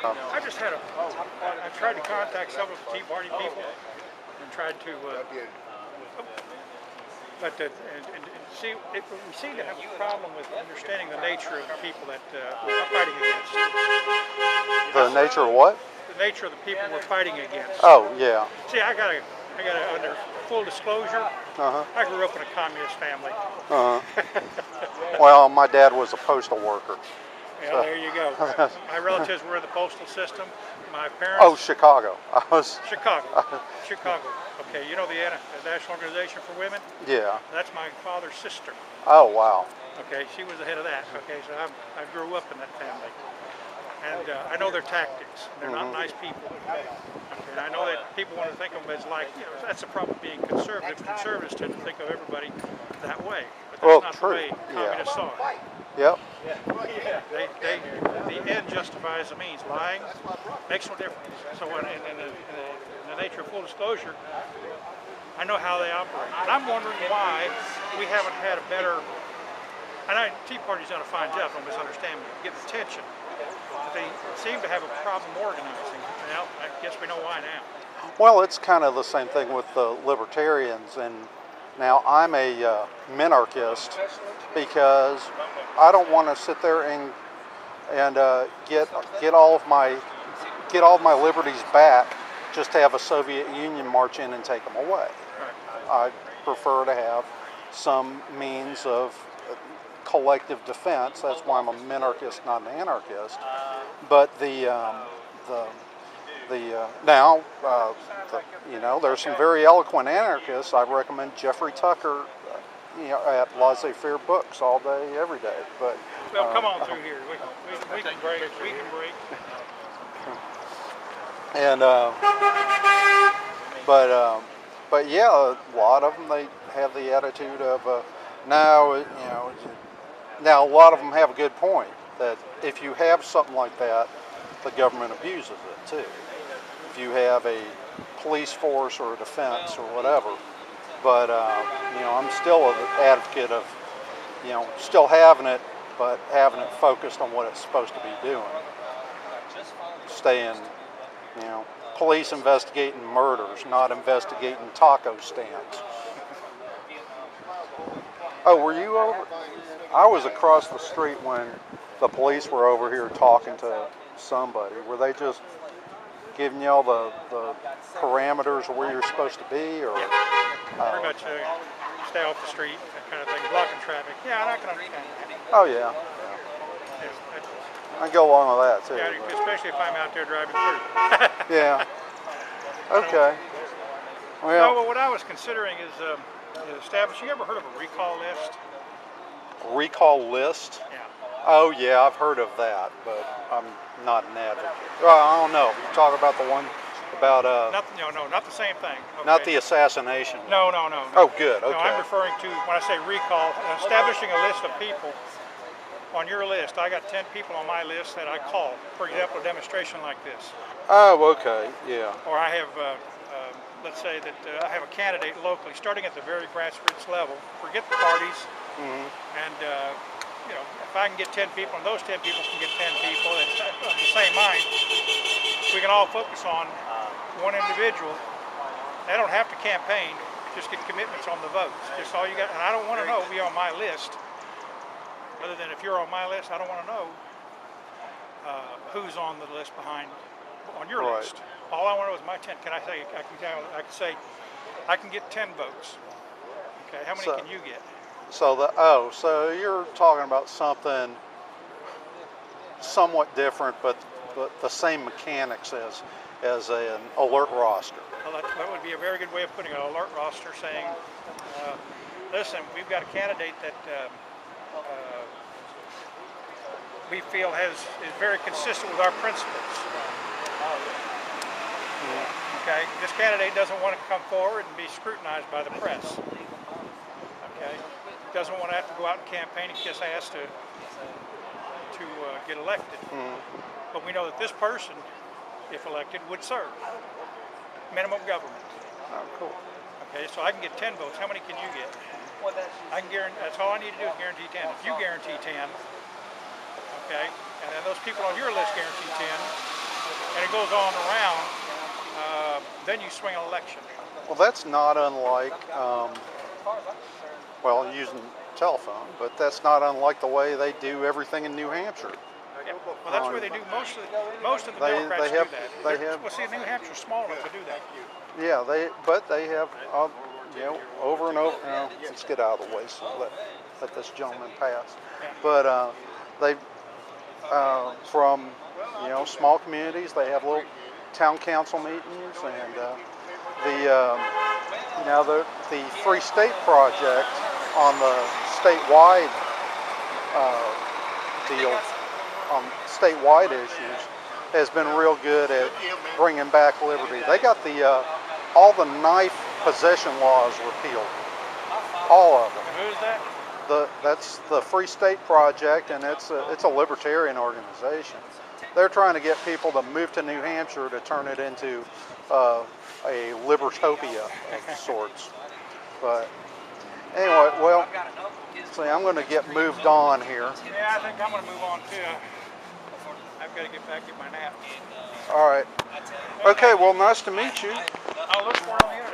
I just had I tried to contact several Tea Party people and tried to, and see, we seem to have a problem with understanding the nature of the people that we're fighting against. The nature of what? The nature of the people we're fighting against. Oh, yeah. See, I gotta under full disclosure, I grew up in a communist family. Well, my dad was a postal worker. Yeah, so. There you go. My relatives were in the postal system. My parents. Oh, Chicago. I was. Chicago. Chicago. Okay, you know the National Organization for Women? Yeah. That's my father's sister. Oh, wow. Okay, she was the head of that. Okay, so I grew up in that family. And I know their tactics. They're not nice people. Okay, and I know that people want to think of them as like, you know, that's the problem being conservative. Conservatives tend to think of everybody that way. But that's not the way communists are. Yep. The end justifies the means. Lying makes no difference. So in the nature of full disclosure, I know how they operate. And I'm wondering why we haven't had a better, and Tea Party's done a fine job, don't misunderstand me, getting attention. But they seem to have a problem organizing. Well, I guess we know why now. Well, it's kind of the same thing with the libertarians. And now I'm a minarchist because I don't want to sit there and get all of my liberties back just to have a Soviet Union march in and take them away. I prefer to have some means of collective defense. That's why I'm a minarchist, not an anarchist. But you know, there's some very eloquent anarchists. I recommend Jeffrey Tucker, you know, at Laissez-Faire Books all day, every day. But well, come on through here. We can break. We can break. And but yeah, a lot of them, they have the attitude of now, you know. Now a lot of them have a good point that if you have something like that, the government abuses it too. If you have a police force or a defense or whatever, but you know, I'm still an advocate of, you know, still having it, but having it focused on what it's supposed to be doing. Staying, you know, police investigating murders, not investigating taco stands. Oh, were you over? I was across the street when the police were over here talking to somebody. Were they just giving you all the parameters of where you're supposed to be, or? Pretty much stay off the street, that kind of thing, blocking traffic. Yeah, I can understand that. Oh yeah. I go along with that too. Yeah, especially if I'm out there driving through. Yeah. Okay. Well, what I was considering is establishing. You ever heard of a recall list? Recall list? Yeah. Oh yeah, I've heard of that, but I'm not an advocate. Well, I don't know. You talk about the one about not the same thing. Okay. Not the assassination. No. Oh, good. Okay. No, I'm referring to, when I say recall, establishing a list of people. On your list, I got 10 people on my list that I call. For example, a demonstration like this. Oh, okay. Yeah. Or I have, let's say that I have a candidate locally, starting at the very grassroots level. Forget the parties. And you know, if I can get 10 people, and those 10 people can get 10 people, it's of the same mind, we can all focus on one individual. They don't have to campaign, just get commitments on the votes. Just all you got, and I don't want to know, be on my list. Other than if you're on my list, I don't want to know who's on the list on your list. All I want to know is my 10. Can I say? I can say I can get 10 votes. Okay, how many can you get? So you're talking about something somewhat different, but the same mechanics as an alert roster. Well, that would be a very good way of putting an alert roster, saying, listen, we've got a candidate that we feel is very consistent with our principles. Okay, this candidate doesn't want to come forward and be scrutinized by the press. Okay, doesn't want to have to go out and campaign and kiss ass to get elected. But we know that this person, if elected, would serve minimum government. Oh, cool. Okay, so I can get 10 votes. How many can you get? I can guarantee. That's all I need to do is guarantee 10. If you guarantee 10, okay, and then those people on your list guarantee 10, and it goes on around, then you swing an election. Well, that's not unlike, well, using telephone, but that's not unlike the way they do everything in New Hampshire. Yeah. Well, that's where they do most of the Democrats do that. Well, see, New Hampshire's small enough to do that. Yeah, they have, you know, over and over. You know, let's get out of the way so let this gentleman pass. Yeah. But they, from, you know, small communities, they have little town council meetings, and you know, the Free State Project on the statewide deal, on statewide issues, has been real good at bringing back liberty. They got all the knife possession laws repealed, all of them. And who's that? That's the Free State Project, and it's a libertarian organization. They're trying to get people to move to New Hampshire to turn it into a libertopia of sorts. But anyway, well, see, I'm going to get moved on here. Yeah, I think I'm going to move on too. I've got to get back to my nap. All right. Okay, well, nice to meet you. I'll look for it on the internet.